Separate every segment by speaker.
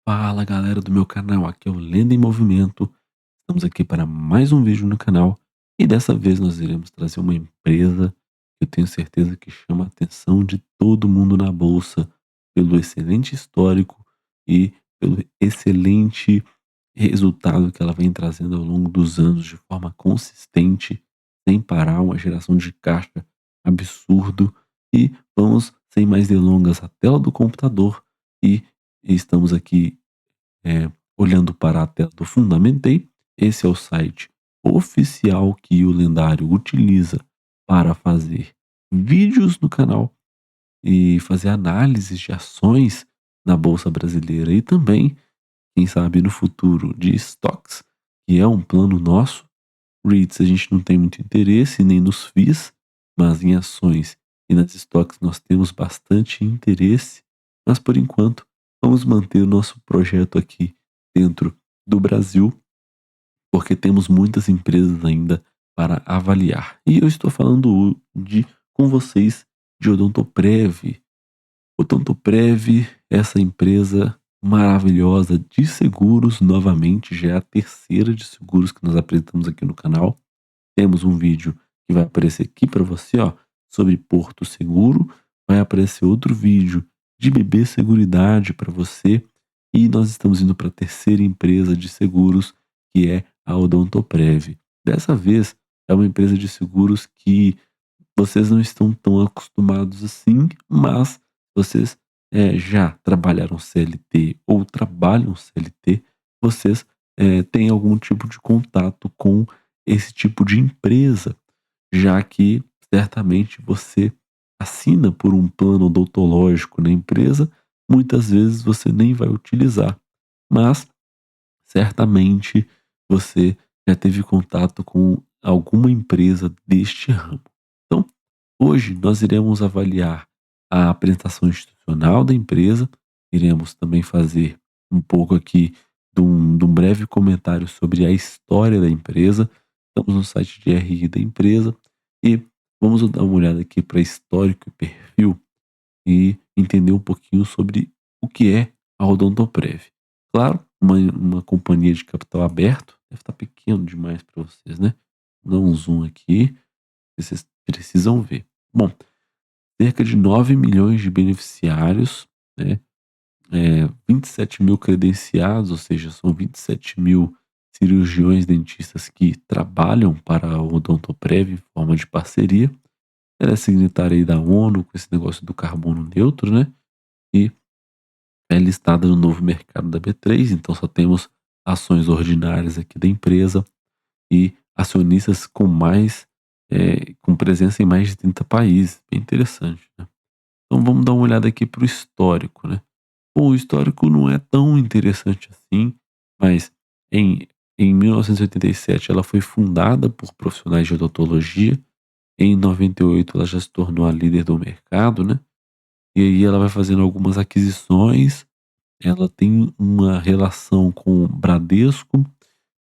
Speaker 1: Fala galera do meu canal, aqui é o Lenda em Movimento. Estamos aqui para mais um vídeo no canal e dessa vez nós iremos trazer uma empresa que eu tenho certeza que chama a atenção de todo mundo na bolsa pelo excelente histórico e pelo excelente resultado que ela vem trazendo ao longo dos anos de forma consistente, sem parar, uma geração de caixa absurdo. E vamos, sem mais delongas, à tela do computador e estamos aqui olhando para a tela do Fundamentei. Esse é o site oficial que o Lendário utiliza para fazer vídeos no canal e fazer análises de ações na Bolsa Brasileira e também, quem sabe no futuro, de estoques, que é um plano nosso. REITs a gente não tem muito interesse, nem nos FIIs, mas em ações e nas estoques nós temos bastante interesse. Mas por enquanto, vamos manter o nosso projeto aqui dentro do Brasil, porque temos muitas empresas ainda para avaliar. E eu estou falando com vocês de Odontoprev. Odontoprev, essa empresa maravilhosa de seguros, novamente, já é a terceira de seguros que nós apresentamos aqui no canal. Temos um vídeo que vai aparecer aqui para você, ó, sobre Porto Seguro. Vai aparecer outro vídeo de BB Seguridade para você. E nós estamos indo para a terceira empresa de seguros, que é a Odontoprev. Dessa vez, é uma empresa de seguros que vocês não estão tão acostumados assim, mas vocês já trabalharam CLT ou trabalham CLT, vocês têm algum tipo de contato com esse tipo de empresa, já que certamente você assina por um plano odontológico na empresa, muitas vezes você nem vai utilizar, mas certamente você já teve contato com alguma empresa deste ramo. Então, hoje nós iremos avaliar a apresentação institucional da empresa, iremos também fazer um pouco aqui de um breve comentário sobre a história da empresa. Estamos no site de RI da empresa e vamos dar uma olhada aqui para histórico e perfil e entender um pouquinho sobre o que é a Odontoprev. Claro, uma companhia de capital aberto, deve estar pequeno demais para vocês, né? Vou dar um zoom aqui, vocês precisam ver. Bom, cerca de 9 milhões de beneficiários, né? 27 mil credenciados, ou seja, são 27 mil cirurgiões dentistas que trabalham para a Odontoprev em forma de parceria. Ela é signatária aí da ONU com esse negócio do carbono neutro, né? E é listada no novo mercado da B3, então só temos ações ordinárias aqui da empresa e acionistas com presença em mais de 30 países. Bem interessante, né? Então vamos dar uma olhada aqui para o histórico, né? Bom, o histórico não é tão interessante assim, mas em, em 1987 ela foi fundada por profissionais de odontologia. Em 98 ela já se tornou a líder do mercado, né? E aí ela vai fazendo algumas aquisições. Ela tem uma relação com o Bradesco,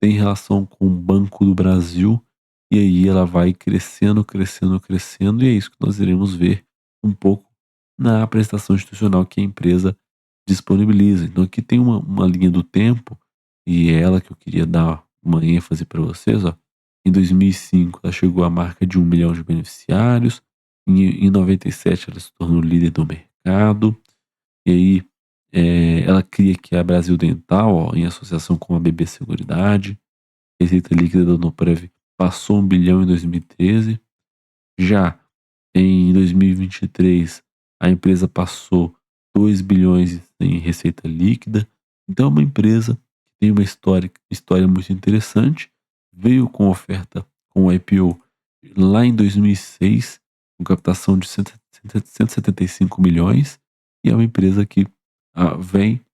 Speaker 1: tem relação com o Banco do Brasil, e aí ela vai crescendo, crescendo, crescendo, e é isso que nós iremos ver um pouco na apresentação institucional que a empresa disponibiliza. Então aqui tem uma linha do tempo, e é ela que eu queria dar uma ênfase para vocês, ó. Em 2005 ela chegou à marca de 1 milhão de beneficiários, em 97 ela se tornou líder do mercado, e aí ela cria aqui a Brasil Dental, ó, em associação com a BB Seguridade. Receita líquida da Odontoprev passou 1 bilhão em 2013. Já em 2023, a empresa passou 2 bilhões em receita líquida. Então é uma empresa que tem uma história muito interessante. Veio com oferta com o IPO lá em 2006, com captação de 175 milhões. E é uma empresa que vem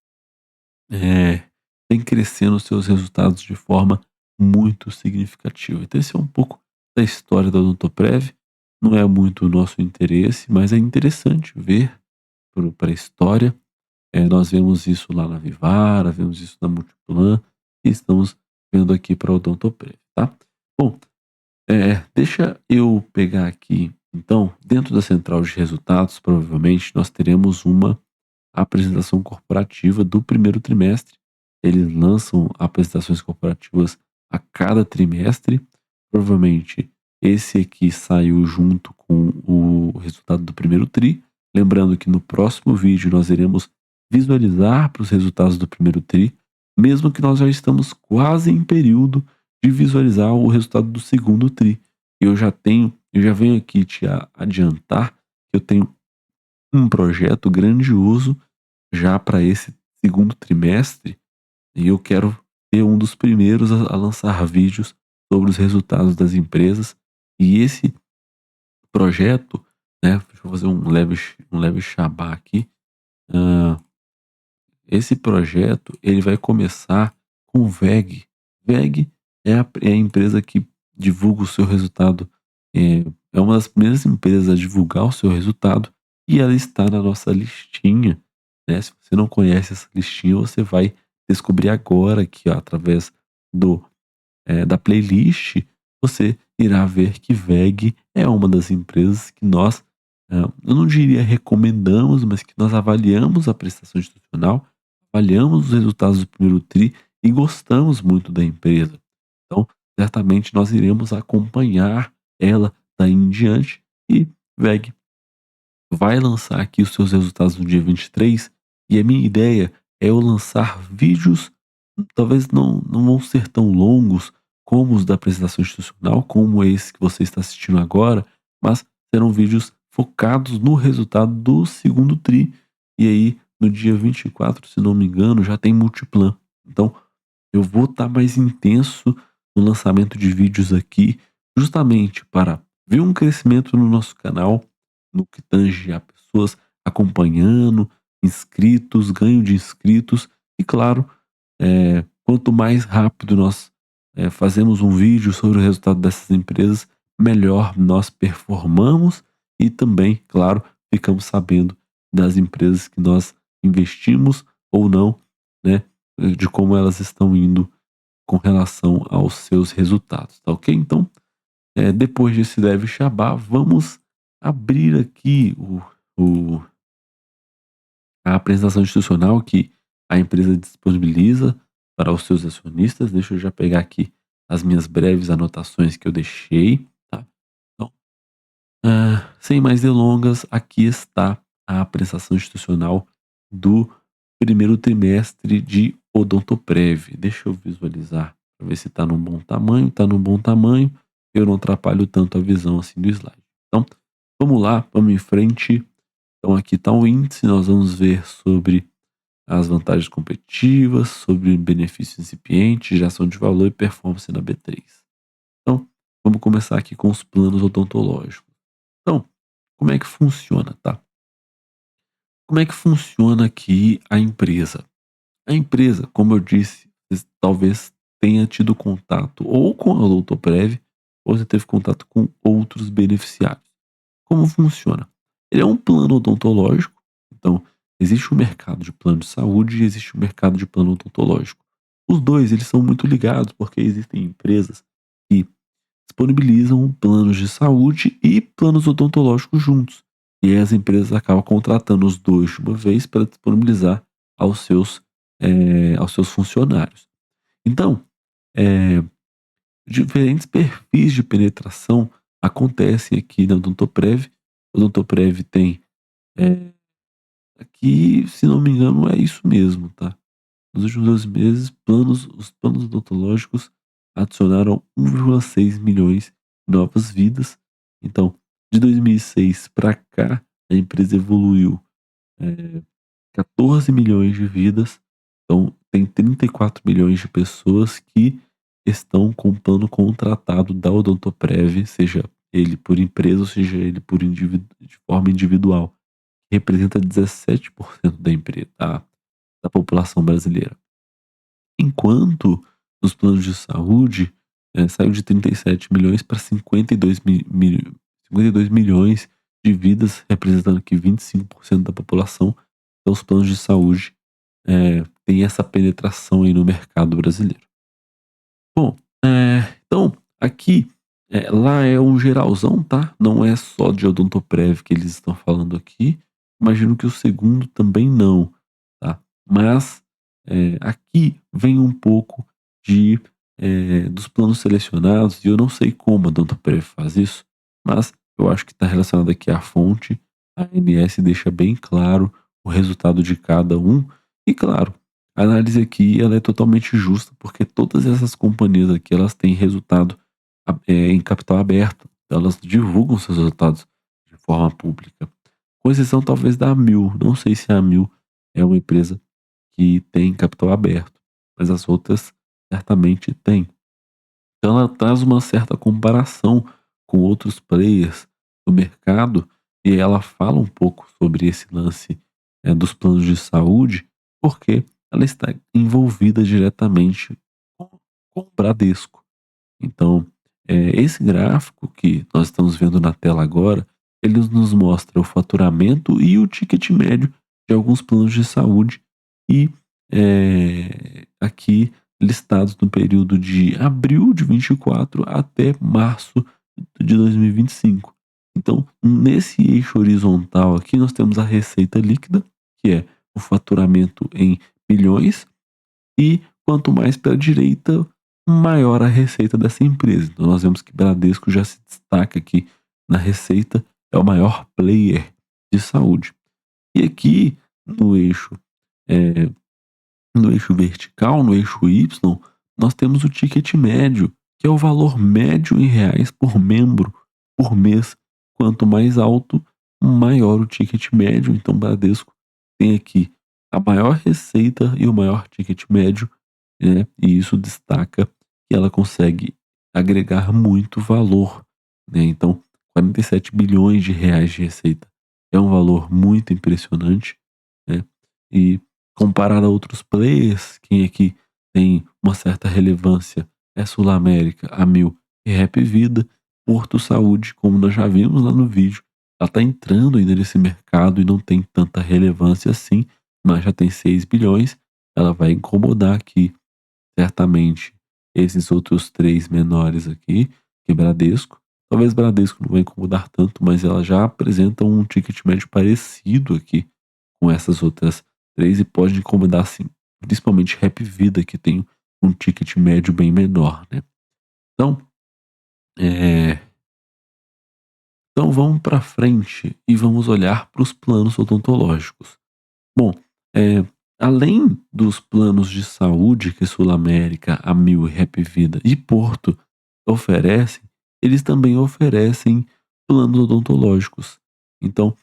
Speaker 1: é, vem crescendo seus resultados de forma muito significativa. Então esse é um pouco da história da Odontoprev. Não é muito o nosso interesse, mas é interessante ver para a história. Nós vemos isso lá na Vivara, vemos isso na Multiplan e estamos vendo aqui para a Odontoprev, tá? Bom, deixa eu pegar aqui, então, dentro da central de resultados, provavelmente nós teremos uma a apresentação corporativa do primeiro trimestre. Eles lançam apresentações corporativas a cada trimestre. Provavelmente esse aqui saiu junto com o resultado do primeiro tri. Lembrando que no próximo vídeo nós iremos visualizar para os resultados do primeiro tri, mesmo que nós já estamos quase em período de visualizar o resultado do segundo tri. Eu já venho aqui te adiantar que eu tenho um projeto grandioso já para esse segundo trimestre e eu quero ser um dos primeiros a lançar vídeos sobre os resultados das empresas. E esse projeto, né, deixa eu fazer um leve jabá aqui. Ah, esse projeto ele vai começar com o VEG. VEG é a empresa que divulga o seu resultado. É uma das primeiras empresas a divulgar o seu resultado e ela está na nossa listinha, né? Se você não conhece essa listinha, você vai descobrir agora aqui, ó, através da playlist, você irá ver que VEG é uma das empresas que nós, eu não diria recomendamos, mas que nós avaliamos a prestação institucional, avaliamos os resultados do primeiro tri e gostamos muito da empresa. Então, certamente nós iremos acompanhar ela daí em diante e VEG vai lançar aqui os seus resultados no dia 23 e a minha ideia é eu lançar vídeos, talvez não vão ser tão longos como os da apresentação institucional, como esse que você está assistindo agora, mas serão vídeos focados no resultado do segundo tri. E aí, no dia 24, se não me engano, já tem Multiplan. Então, eu vou estar mais intenso no lançamento de vídeos aqui, justamente para ver um crescimento no nosso canal, no que tange a pessoas acompanhando, inscritos, ganho de inscritos e claro, quanto mais rápido nós fazemos um vídeo sobre o resultado dessas empresas, melhor nós performamos e também, claro, ficamos sabendo das empresas que nós investimos ou não, né, de como elas estão indo com relação aos seus resultados, tá ok? Então, depois desse leve jabá, vamos abrir aqui o, a apresentação institucional que a empresa disponibiliza para os seus acionistas. Deixa eu já pegar aqui as minhas breves anotações que eu deixei, tá? Então, sem mais delongas, aqui está a apresentação institucional do primeiro trimestre de Odontoprev. Deixa eu visualizar para ver se está num bom tamanho. Está num bom tamanho, eu não atrapalho tanto a visão assim do slide. Então, vamos lá, vamos em frente. Então, aqui está o índice, nós vamos ver sobre as vantagens competitivas, sobre benefícios incipientes, geração de valor e performance na B3. Então, vamos começar aqui com os planos odontológicos. Então, como é que funciona, tá? Como é que funciona aqui a empresa? A empresa, como eu disse, talvez tenha tido contato ou com a Odontoprev ou você teve contato com outros beneficiários. Como funciona? Ele é um plano odontológico, então existe o mercado de plano de saúde e existe o mercado de plano odontológico. Os dois, eles são muito ligados porque existem empresas que disponibilizam planos de saúde e planos odontológicos juntos. E aí as empresas acabam contratando os dois de uma vez para disponibilizar aos seus funcionários. Então, eh, diferentes perfis de penetração acontecem aqui na Odontoprev. O Odontoprev tem, eh, aqui, se não me engano, é isso mesmo, tá? Nos últimos 12 meses, os planos odontológicos adicionaram 1,6 milhões de novas vidas. Então, de 2006 para cá, a empresa evoluiu 14 milhões de vidas. Então, tem 34 milhões de pessoas que estão com o plano contratado da Odontoprev, seja ele por empresa ou seja ele de forma individual, que representa 17% da empresa, da população brasileira. Enquanto nos planos de saúde, saiu de 37 milhões para 52 milhões de vidas, representando aqui 25% da população. Então, os planos de saúde têm essa penetração aí no mercado brasileiro. Bom, então, aqui, lá é um geralzão, tá? Não é só de Odontoprev que eles estão falando aqui. imagino que o segundo também não, tá. Mas, aqui vem um pouco de, dos planos selecionados e eu não sei como a Odontoprev faz isso, mas eu acho que está relacionado aqui à fonte. A ANS deixa bem claro o resultado de cada um e, claro, a análise aqui ela é totalmente justa, porque todas essas companhias aqui elas têm resultado em capital aberto, elas divulgam seus resultados de forma pública. Com exceção talvez da Amil, não sei se a Amil é uma empresa que tem capital aberto, mas as outras certamente têm. Então ela traz uma certa comparação com outros players do mercado e ela fala um pouco sobre esse lance, dos planos de saúde, porque ela está envolvida diretamente com o Bradesco. Então, esse gráfico que nós estamos vendo na tela agora, ele nos mostra o faturamento e o ticket médio de alguns planos de saúde e, aqui listados no período de abril de 24 até março de 2025. Então, nesse eixo horizontal aqui, nós temos a receita líquida, que é o faturamento em bilhões, e quanto mais para a direita, maior a receita dessa empresa. Então nós vemos que Bradesco já se destaca aqui na receita, é o maior player de saúde. E aqui no eixo, eh, no eixo vertical, no eixo Y, nós temos o ticket médio, que é o valor médio em reais por membro por mês. Quanto mais alto, maior o ticket médio. Então Bradesco tem aqui a maior receita e o maior ticket médio, né? E isso destaca que ela consegue agregar muito valor, né? Então, 47 bilhões de reais de receita é um valor muito impressionante, né? E comparado a outros players, quem aqui tem uma certa relevância é Sul América, Amil e Rap Vida. Porto Saúde, como nós já vimos lá no vídeo, ela está entrando ainda nesse mercado e não tem tanta relevância assim, mas já tem 6 bilhões. Ela vai incomodar aqui certamente esses outros 3 menores aqui, que é Bradesco. Talvez Bradesco não vai incomodar tanto, mas ela já apresenta um ticket médio parecido aqui com essas outras 3 e pode incomodar sim, principalmente Rap Vida, que tem um ticket médio bem menor, né. Então, eh, então vamos para frente e vamos olhar para os planos odontológicos. Bom, eh, além dos planos de saúde que Sul América, Amil, Hapvida e Porto oferecem, eles também oferecem planos odontológicos. Então,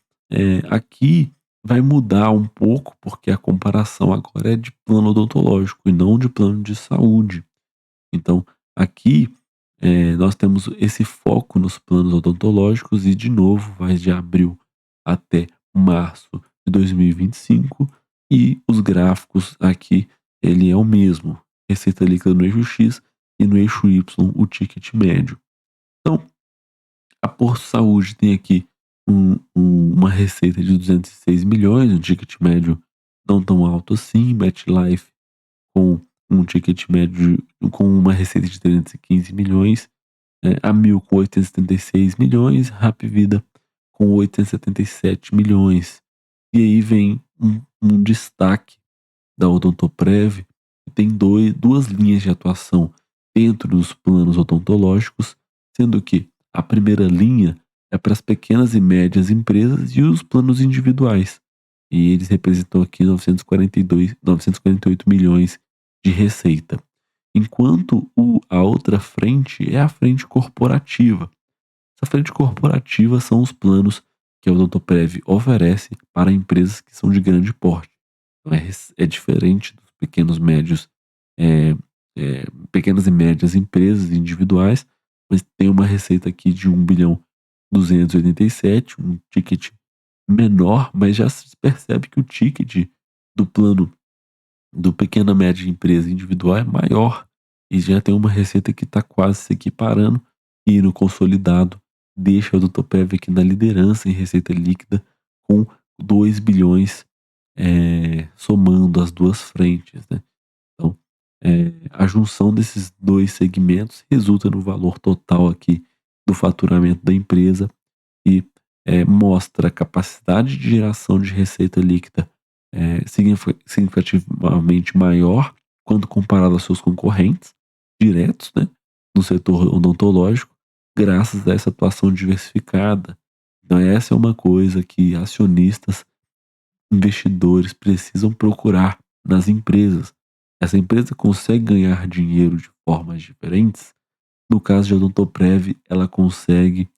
Speaker 1: aqui vai mudar um pouco, porque a comparação agora é de plano odontológico e não de plano de saúde. Então, aqui, nós temos esse foco nos planos odontológicos e, de novo, vai de abril até março de 2025 e os gráficos aqui, ele é o mesmo, receita líquida no eixo X e no eixo Y o ticket médio. Então, a Por Saúde tem aqui uma receita de 206 milhões, um ticket médio não tão alto assim, MetLife com um ticket médio com uma receita de 315 milhões, a Mil com 876 milhões, Hapvida com 877 milhões. E aí vem um destaque da Odontoprev, que tem duas linhas de atuação dentro dos planos odontológicos, sendo que a primeira linha é para as pequenas e médias empresas e os planos individuais. E eles representam aqui 948 milhões de receita. Enquanto a outra frente é a frente corporativa. Essa frente corporativa são os planos que a Odontoprev oferece para empresas que são de grande porte. Então é diferente dos pequenos médios, eh pequenas e médias empresas individuais, mas tem uma receita aqui de 1.287 um ticket menor, mas já se percebe que o ticket do plano do pequena média empresa individual é maior e já tem uma receita que está quase se equiparando e no consolidado deixa a Odontoprev aqui na liderança em receita líquida com 2 bilhões, somando as duas frentes, né. Então, a junção desses 2 segmentos resulta no valor total aqui do faturamento da empresa e mostra capacidade de geração de receita líquida significativamente maior quando comparado aos seus concorrentes diretos, né, no setor odontológico, graças a essa atuação diversificada. Então essa é uma coisa que acionistas, investidores precisam procurar nas empresas. Essa empresa consegue ganhar dinheiro de formas diferentes. No caso de Odontoprev, ela consegue.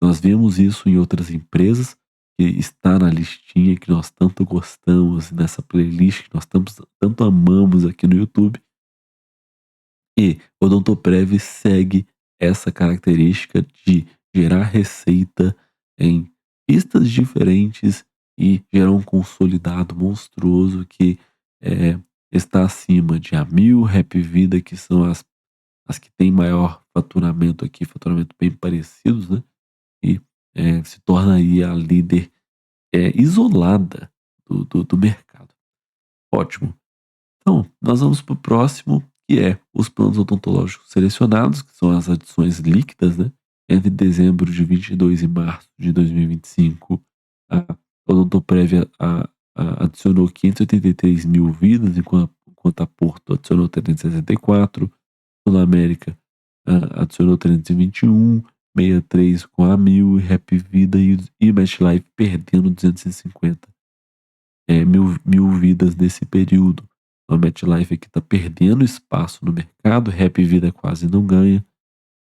Speaker 1: Nós vemos isso em outras empresas, que está na listinha que nós tanto gostamos, nessa playlist que nós tanto amamos aqui no YouTube. E Odontoprev segue essa característica de gerar receita em pistas diferentes e gerar um consolidado monstruoso que está acima de Amil, Rap Vida, que são as que têm maior faturamento aqui, faturamento bem parecidos, né? E se torna aí a líder isolada do mercado. Ótimo. Então, nós vamos para o próximo, que é os planos odontológicos selecionados, que são as adições líquidas, né? Entre dezembro de 22 e março de 2025, a Odontoprev adicionou 583 mil vidas, enquanto a Porto adicionou 364, Sul América adicionou 321, 63 com a Mil, Rap Vida e MetLife perdendo 250 mil vidas nesse período. A MetLife aqui está perdendo espaço no mercado, Rap Vida quase não ganha,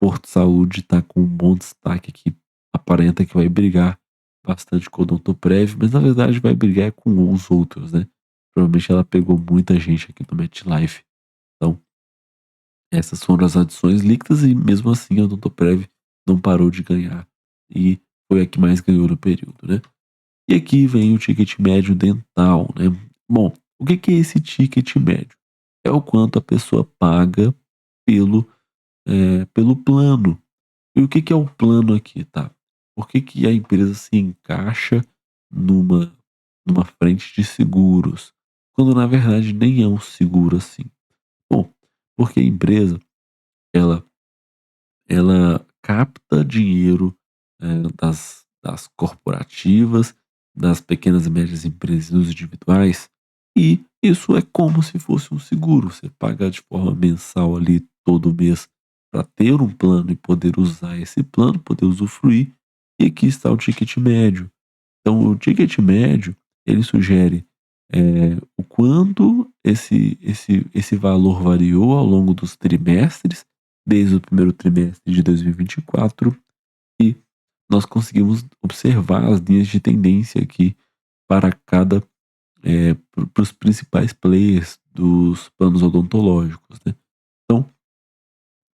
Speaker 1: Porto Saúde está com um bom destaque aqui, aparenta que vai brigar bastante com o Odontoprev, mas na verdade vai brigar com os outros, né? Provavelmente ela pegou muita gente aqui no MetLife. Então, essas foram as adições líquidas e mesmo assim a Odontoprev não parou de ganhar e foi a que mais ganhou no período, né? E aqui vem o ticket médio dental, né? Bom, o que é esse ticket médio? É o quanto a pessoa paga pelo, pelo plano. E o que é o plano aqui, tá? Por que a empresa se encaixa numa frente de seguros, quando na verdade nem é um seguro assim? Bom, porque a empresa, ela ela capta dinheiro das corporativas, das pequenas e médias empresas e dos individuais, e isso é como se fosse um seguro. Você paga de forma mensal ali todo mês para ter um plano e poder usar esse plano, poder usufruir. E aqui está o ticket médio. Então, o ticket médio, ele sugere o quanto esse valor variou ao longo dos trimestres, desde o primeiro trimestre de 2024, e 24, e nós conseguimos observar as linhas de tendência aqui para para os principais players dos planos odontológicos, né? Então,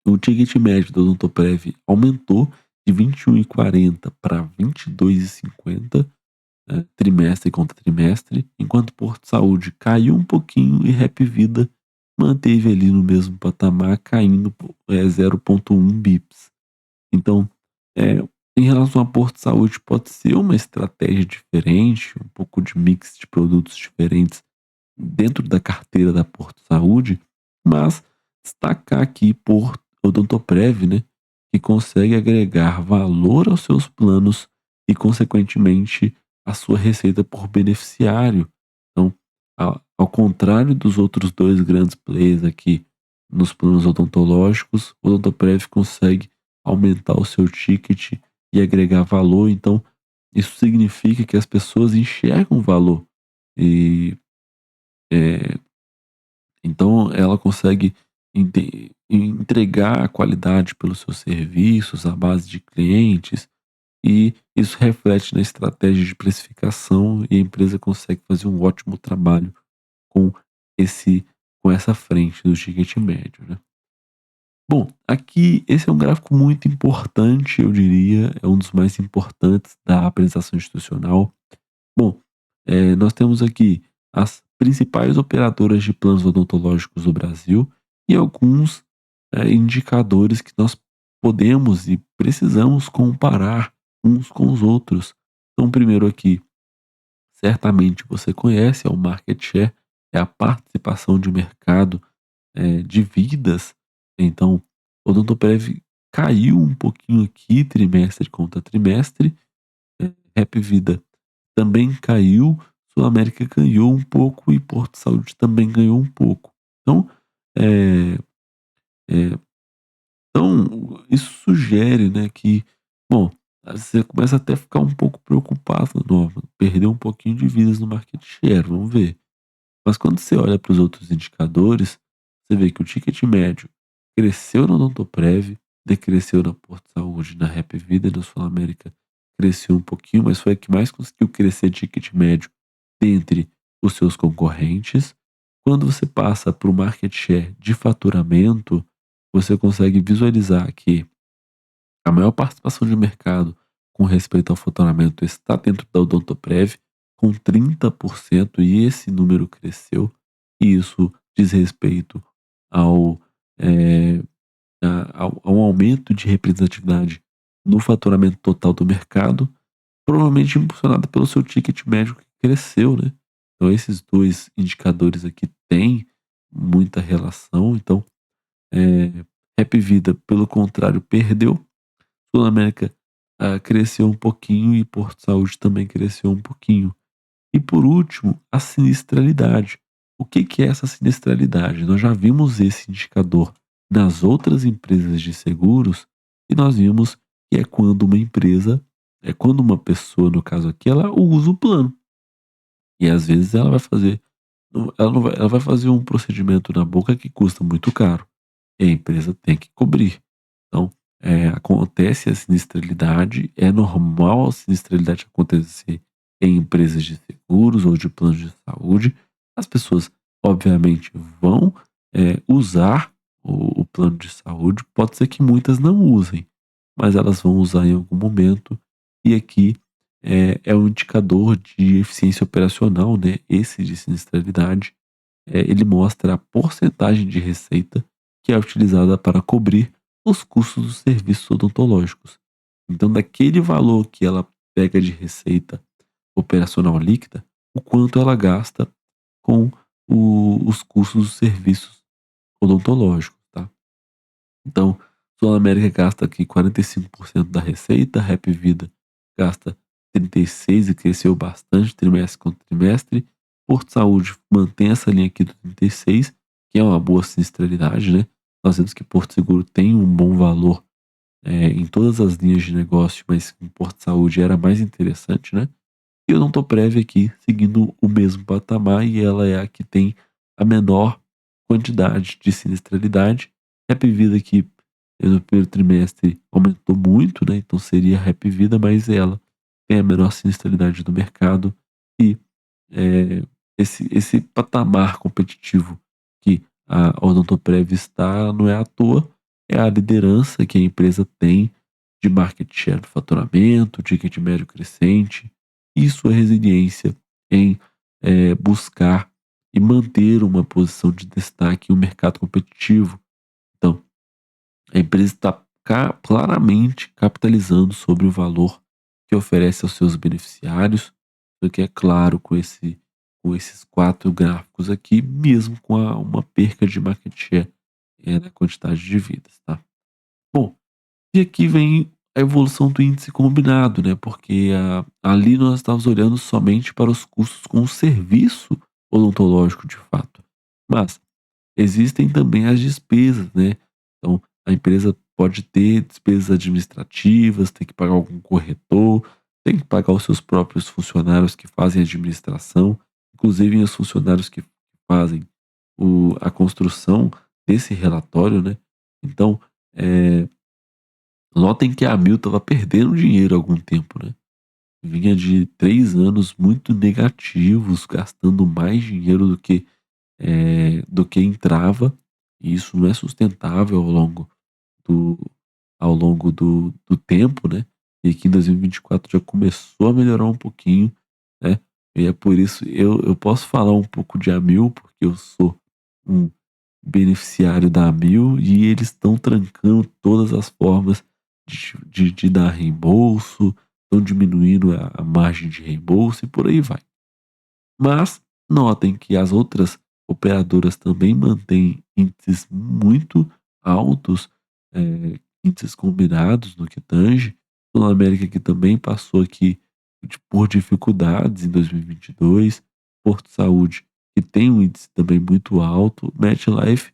Speaker 1: o ticket médio do Odontoprev aumentou de 21,40 para 22,50, trimestre contra trimestre, enquanto Porto Saúde caiu um pouquinho e Rap Vida manteve ali no mesmo patamar, caindo 0,1 bips. Então, é, em relação a Porto Saúde, pode ser uma estratégia diferente, um pouco de mix de produtos diferentes dentro da carteira da Porto Saúde, mas destacar aqui por Odontoprev, né, que consegue agregar valor aos seus planos e, consequentemente, a sua receita por beneficiário. Então, ao contrário dos outros dois grandes players aqui nos planos odontológicos, o Odontoprev consegue aumentar o seu ticket e agregar valor. Então, isso significa que as pessoas enxergam valor e é, então ela consegue entregar a qualidade pelos seus serviços à base de clientes, e isso reflete na estratégia de precificação, e a empresa consegue fazer um ótimo trabalho com esse com essa frente do ticket médio, né? Bom, aqui esse é um gráfico muito importante, eu diria, é um dos mais importantes da apresentação institucional. Bom, nós temos aqui as principais operadoras de planos odontológicos do Brasil e alguns indicadores que nós podemos e precisamos comparar uns com os outros. Então, primeiro aqui, certamente você conhece, é o market share, é a participação de mercado de vidas. Então, o Odontoprev caiu um pouquinho aqui, trimestre contra trimestre, Hapvida também caiu, Sul América ganhou um pouco e Porto Saúde também ganhou um pouco. Então, eh eh, isso sugere, né, que, bom, você começa até a ficar um pouco preocupado, "Não, perdeu um pouquinho de vidas no market share, vamos ver". Mas quando você olha para os outros indicadores, você vê que o ticket médio cresceu na Odontoprev, decresceu na Porto Saúde, na Hapvida e na Sul América cresceu um pouquinho, mas foi a que mais conseguiu crescer ticket médio dentre os seus concorrentes. Quando você passa para o market share de faturamento, você consegue visualizar que a maior participação de mercado com respeito ao faturamento está dentro da Odontoprev, com 30%, e esse número cresceu, e isso diz respeito ao, eh, ao aumento de representatividade no faturamento total do mercado, provavelmente impulsionado pelo seu ticket médio que cresceu, né. Então esses 2 indicadores aqui têm muita relação, então, eh, Hapvida, pelo contrário, perdeu. Sul América, cresceu um pouquinho e Porto Saúde também cresceu um pouquinho. E por último, a sinistralidade. O que que é essa sinistralidade? Nós já vimos esse indicador nas outras empresas de seguros e nós vimos que é quando uma empresa, é quando uma pessoa, no caso aqui, ela usa o plano. E às vezes ela vai fazer, ela vai fazer um procedimento na boca que custa muito caro. E a empresa tem que cobrir. Então, acontece a sinistralidade, é normal a sinistralidade acontecer em empresas de seguros ou de planos de saúde. As pessoas, obviamente, vão, usar o plano de saúde. Pode ser que muitas não usem, mas elas vão usar em algum momento. E aqui é um indicador de eficiência operacional, né? Esse de sinistralidade, ele mostra a porcentagem de receita que é utilizada para cobrir os custos dos serviços odontológicos. Então, daquele valor que ela pega de receita operacional líquida, o quanto ela gasta com os custos dos serviços odontológicos, tá? Então, Sul América gasta aqui 45% da receita, Hapvida gasta 36% e cresceu bastante trimestre contra trimestre. Porto Saúde mantém essa linha aqui do 36%, que é uma boa sinistralidade, né? Nós vemos que Porto Seguro tem um bom valor em todas as linhas de negócio, mas em Porto Saúde era mais interessante, né? E eu não tô prévia aqui, seguindo o mesmo patamar, e ela é a que tem a menor quantidade de sinistralidade. Hapvida aqui, no primeiro trimestre aumentou muito, né, então seria a Hapvida, mas ela tem a menor sinistralidade do mercado e, esse patamar competitivo que a Odontoprev está não é à toa, é a liderança que a empresa tem de market share do faturamento, ticket médio crescente, e sua resiliência em, buscar e manter uma posição de destaque em um mercado competitivo. Então, a empresa está claramente capitalizando sobre o valor que oferece aos seus beneficiários, o que é claro com esses 4 gráficos aqui, mesmo com uma perca de market share, na quantidade de vidas, tá. Bom, e aqui vem a evolução do índice combinado, né, porque ali nós estávamos olhando somente para os custos com o serviço odontológico de fato. Mas existem também as despesas, né. Então, a empresa pode ter despesas administrativas, tem que pagar algum corretor, tem que pagar os seus próprios funcionários que fazem administração, inclusive os funcionários que fazem a construção desse relatório, né. Então, eh notem que a Amil estava perdendo dinheiro há algum tempo, né. Vinha de 3 anos muito negativos, gastando mais dinheiro do que entrava, e isso não é sustentável do ao longo do tempo, né. E aqui em 2024 já começou a melhorar um pouquinho, né, e é por isso eu posso falar um pouco de Amil, porque eu sou um beneficiário da Amil e eles estão trancando todas as formas de dar reembolso, estão diminuindo a margem de reembolso e por aí vai. Mas notem que as outras operadoras também mantêm índices muito altos, índices combinados no que tange. Sul América que também passou aqui por dificuldades em 2022, Porto Saúde, que tem um índice também muito alto, MetLife,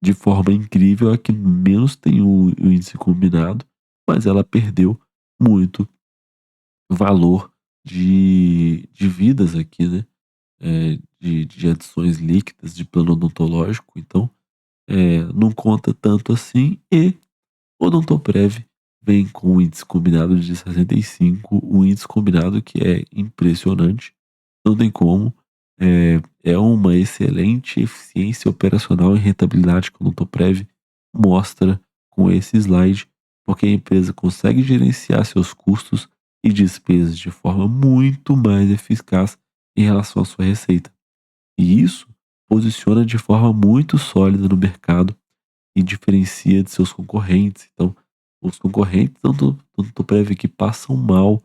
Speaker 1: de forma incrível, é a que menos tem o índice combinado, mas ela perdeu muito valor de vidas aqui, né, de adições líquidas de plano odontológico, então, não conta tanto assim. E o Odontoprev vem com um índice combinado de 65, um índice combinado que é impressionante, não tem como. É uma excelente eficiência operacional e rentabilidade que o Odontoprev mostra com esse slide, porque a empresa consegue gerenciar seus custos e despesas de forma muito mais eficaz em relação à sua receita. E isso posiciona de forma muito sólida no mercado e diferencia de seus concorrentes. Então, os concorrentes do Odontoprev que passam mal,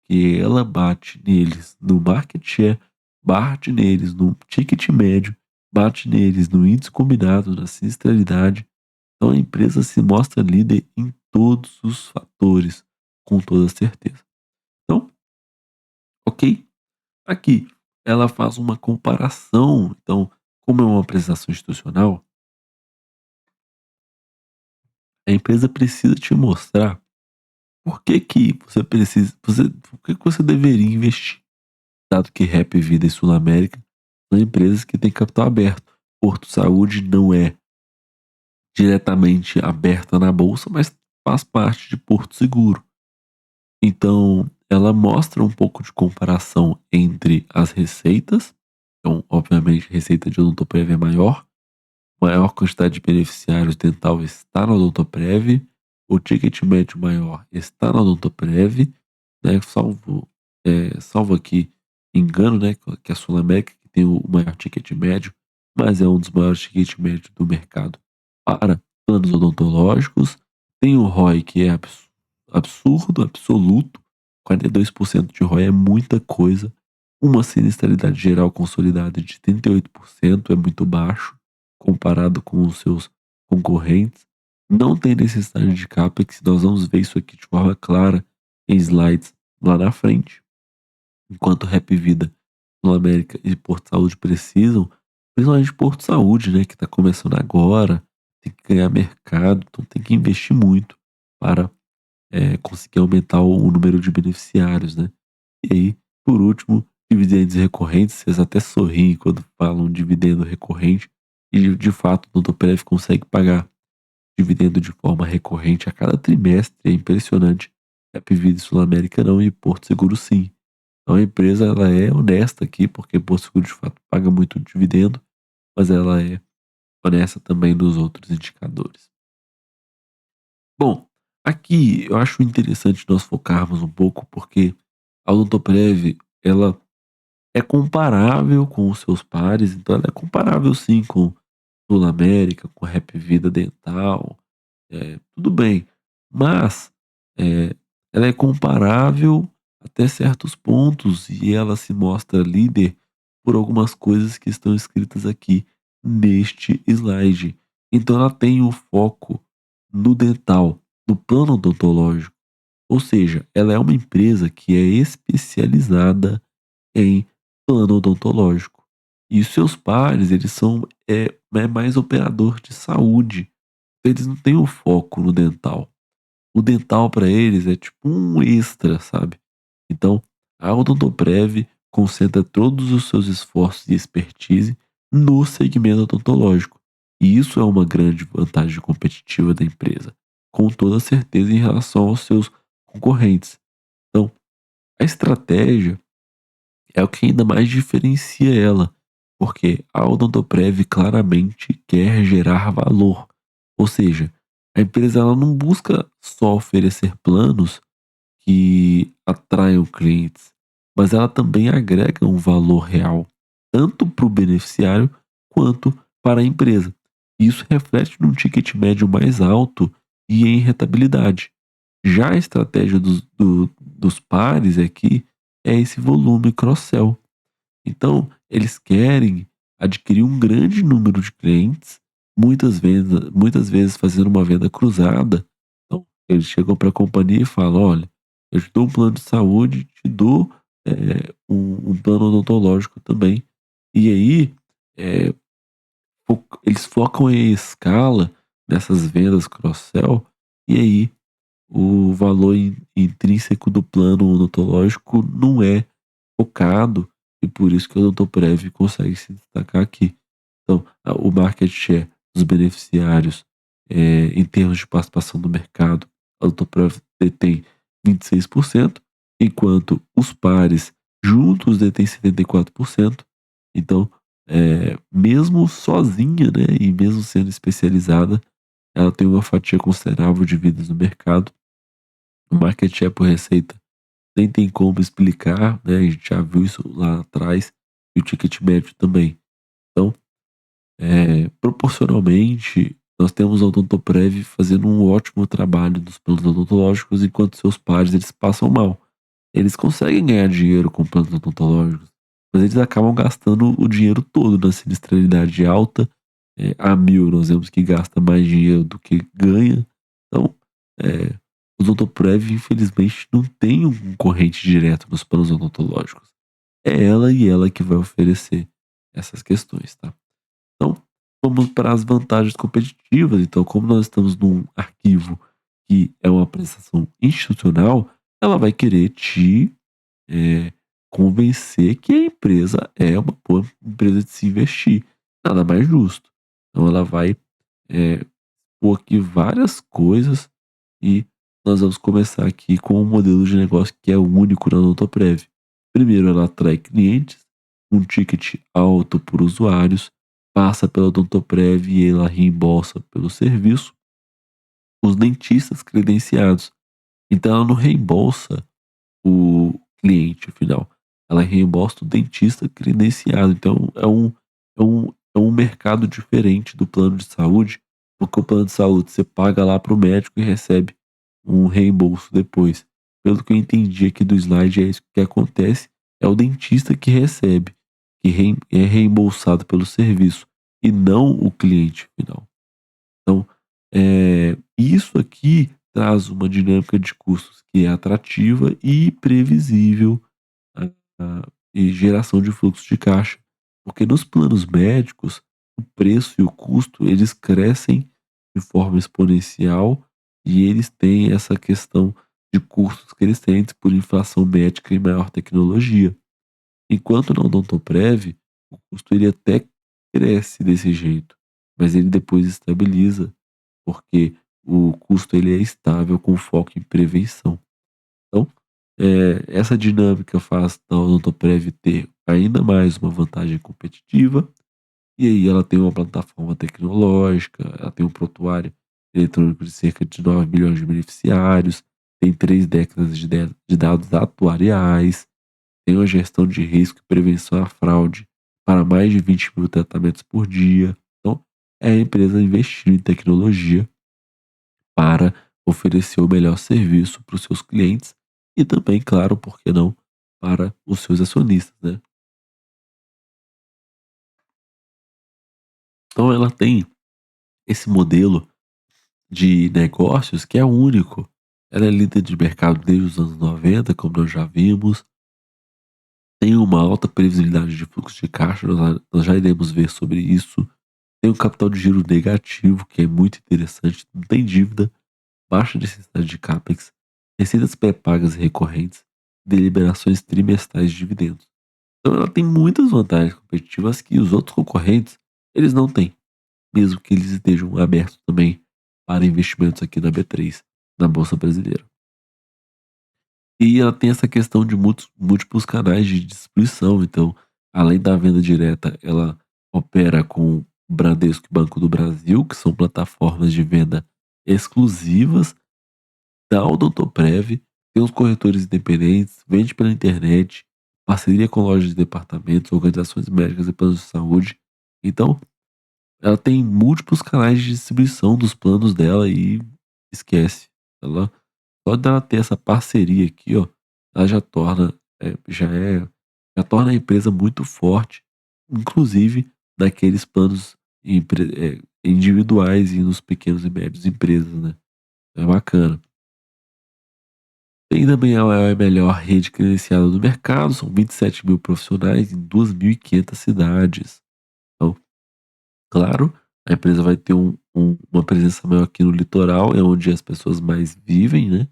Speaker 1: que ela bate neles no market share, bate neles no ticket médio, bate neles no índice combinado, na sinistralidade. Então a empresa se mostra líder em todos os fatores, com toda certeza. Então, ok? Aqui ela faz uma comparação. Então, como é uma apresentação institucional, a empresa precisa te mostrar por que que por que que você deveria investir, dado que Rap Vida e Sul América são empresas que têm capital aberto. Porto Saúde não é diretamente aberta na bolsa, mas faz parte de Porto Seguro. Então, ela mostra um pouco de comparação entre as receitas. Então, obviamente, a receita de Odontoprev é maior, maior quantidade de beneficiários dental está na Odontoprev, o ticket médio maior está na Odontoprev, né, salvo aqui engano, né, que é a Sul América que tem o maior ticket médio, mas é um dos maiores ticket médios do mercado para planos odontológicos. Tem o ROI que é absurdo, absoluto, 42% de ROI é muita coisa. Uma sinistralidade geral consolidada de 38% é muito baixo comparado com os seus concorrentes. Não tem necessidade de CAPEX, nós vamos ver isso aqui de forma clara em slides lá na frente. Enquanto Rap Vida, Sul América e Porto Saúde precisam, principalmente Porto Saúde, né, que está começando agora, tem que ganhar mercado, então tem que investir muito para conseguir aumentar o número de beneficiários, né. E aí, por último, dividendos recorrentes, vocês até sorriem quando falam dividendo recorrente, e de fato o Odontoprev consegue pagar dividendo de forma recorrente a cada trimestre, é impressionante. Rap Vida e Sul América não, e Porto Seguro sim. Então a empresa ela é honesta aqui, porque Porto Seguro de fato paga muito dividendo, mas ela é honesta também nos outros indicadores. Bom, aqui eu acho interessante nós focarmos um pouco, porque a Odontoprev ela é comparável com os seus pares, então ela é comparável sim com Sul América, com Rap Vida Dental, tudo bem, mas, eh, ela é comparável até certos pontos e ela se mostra líder por algumas coisas que estão escritas aqui neste slide. Então ela tem o foco no dental, no plano odontológico, ou seja, ela é uma empresa que é especializada em plano odontológico. E os seus pares, eles são mais operador de saúde, eles não têm o foco no dental. O dental para eles é tipo um extra, sabe. Então, a Odontoprev concentra todos os seus esforços e expertise no segmento odontológico. E isso é uma grande vantagem competitiva da empresa, com toda certeza em relação aos seus concorrentes. Então, a estratégia é o que ainda mais diferencia ela, porque a Odontoprev claramente quer gerar valor. Ou seja, a empresa ela não busca só oferecer planos que atraiam clientes, mas ela também agrega um valor real, tanto para o beneficiário quanto para a empresa. Isso reflete num ticket médio mais alto e em rentabilidade. Já a estratégia dos pares aqui é esse volume cross-sell. Então, eles querem adquirir um grande número de clientes, muitas vezes fazendo uma venda cruzada. Então, eles chegam para a companhia e falam: olha, Eu te dou um plano de saúde, te dou, um plano odontológico também. E aí, eh, eles focam em escala nessas vendas cross-sell, e aí o valor intrínseco do plano odontológico não é focado, e por isso que o Odontoprev consegue se destacar aqui. Então, o market share dos beneficiários, em termos de participação do mercado, a Odontoprev detém 26%, enquanto os pares juntos detêm 74%. Então, mesmo sozinha, né, e mesmo sendo especializada, ela tem uma fatia considerável de vendas no mercado. O market share por receita nem tem como explicar, né, a gente já viu isso lá atrás, e o ticket médio também. Então, proporcionalmente, nós temos a Odontoprev fazendo um ótimo trabalho nos planos odontológicos, enquanto seus pares eles passam mal. Eles conseguem ganhar dinheiro com planos odontológicos, mas eles acabam gastando o dinheiro todo na sinistralidade alta. A Mil nós vemos que gasta mais dinheiro do que ganha. Então, eh, o Odontoprev infelizmente não tem um concorrente direto nos planos odontológicos. É ela e ela que vai oferecer essas questões, tá? Então, vamos para as vantagens competitivas. Então, como nós estamos num arquivo que é uma prestação institucional, ela vai querer te eh, convencer que a empresa é uma boa empresa de se investir. Nada mais justo. Então, ela vai pôr aqui várias coisas e nós vamos começar aqui com um modelo de negócio que é único na Odontoprev. Primeiro, ela atrai clientes, um ticket alto por usuários, passa pela Odontoprev e ela reembolsa pelo serviço os dentistas credenciados. Então, ela não reembolsa o cliente final, ela reembolsa o dentista credenciado. Então, é um mercado diferente do plano de saúde, porque o plano de saúde você paga lá para o médico e recebe um reembolso depois. Pelo que eu entendi aqui do slide, é isso que acontece, é o dentista que recebe, que é reembolsado pelo serviço, e não o cliente final. Então, isso aqui traz uma dinâmica de custos que é atrativa e previsível, e geração de fluxo de caixa. Porque nos planos médicos, o preço e o custo, eles crescem de forma exponencial, e eles têm essa questão de custos crescentes por inflação médica e maior tecnologia. Enquanto no Odontoprev, o custo ele até cresce desse jeito, mas ele depois estabiliza, porque o custo ele é estável com foco em prevenção. Então, essa dinâmica faz da Odontoprev ter ainda mais uma vantagem competitiva, e aí ela tem uma plataforma tecnológica, ela tem um prontuário eletrônico de cerca de 9 milhões de beneficiários, tem 3 décadas de dados atuariais, tem uma gestão de risco e prevenção à fraude para mais de 20 mil tratamentos por dia. Então, é a empresa investindo em tecnologia para oferecer o melhor serviço para os seus clientes e também, claro, por que não, para os seus acionistas, né. Então ela tem esse modelo de negócios que é único. Ela é líder de mercado desde os anos 90, como nós já vimos, tem uma alta previsibilidade de fluxo de caixa, nós já iremos ver sobre isso. Tem um capital de giro negativo, que é muito interessante, não tem dívida, baixa necessidade de CAPEX, receitas pré-pagas e recorrentes, deliberações trimestrais de dividendos. Então ela tem muitas vantagens competitivas que os outros concorrentes, eles não têm, mesmo que eles estejam abertos também para investimentos aqui na B3, na Bolsa Brasileira. E ela tem essa questão de múltiplos canais de distribuição, então, além da venda direta, ela opera com Bradesco e Banco do Brasil, que são plataformas de venda exclusivas da Odontoprev, tem os corretores independentes, vende pela internet, parceria com lojas de departamentos, organizações médicas e planos de saúde. Então, ela tem múltiplos canais de distribuição dos planos dela e esquece. Ela só dela ter essa parceria aqui, ó, ela já torna, já torna a empresa muito forte, inclusive naqueles planos individuais e nos pequenos e médios empresas, né. É bacana. Tem também a melhor rede credenciada do mercado, são 27 mil profissionais em 2.500 cidades. Então, claro, a empresa vai ter uma presença maior aqui no litoral, é onde as pessoas mais vivem, né,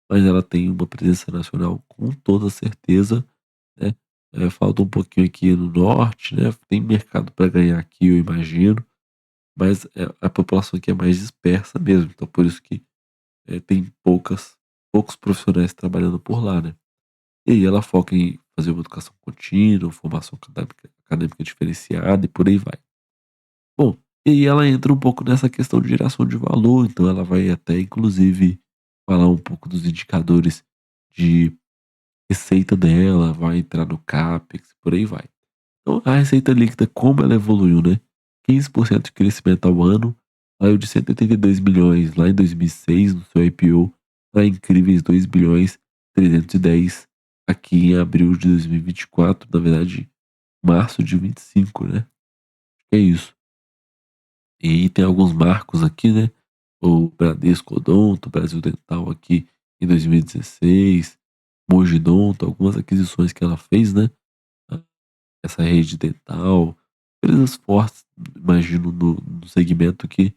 Speaker 1: mas ela tem uma presença nacional com toda certeza, né. Falta um pouquinho aqui no norte, né, tem mercado para ganhar aqui, eu imagino, mas, a população aqui é mais dispersa mesmo, então por isso que, tem poucos profissionais trabalhando por lá, né. E aí ela foca em fazer uma educação contínua, formação acadêmica diferenciada e por aí vai. Bom, e aí ela entra um pouco nessa questão de geração de valor, então ela vai até inclusive falar um pouco dos indicadores de receita dela, vai entrar no CAPEX, por aí vai. Então a receita líquida, como ela evoluiu, né, 15% de crescimento ao ano, saiu de 182 milhões lá em 2006 no seu IPO para incríveis 2.310 aqui em abril de 2024, na verdade março de 25, né, é isso. E tem alguns marcos aqui, né, o Bradesco Odonto, Brasil Dental aqui em 2016, Mogidonto, algumas aquisições que ela fez, né, essa rede dental, empresas fortes, imagino no segmento que,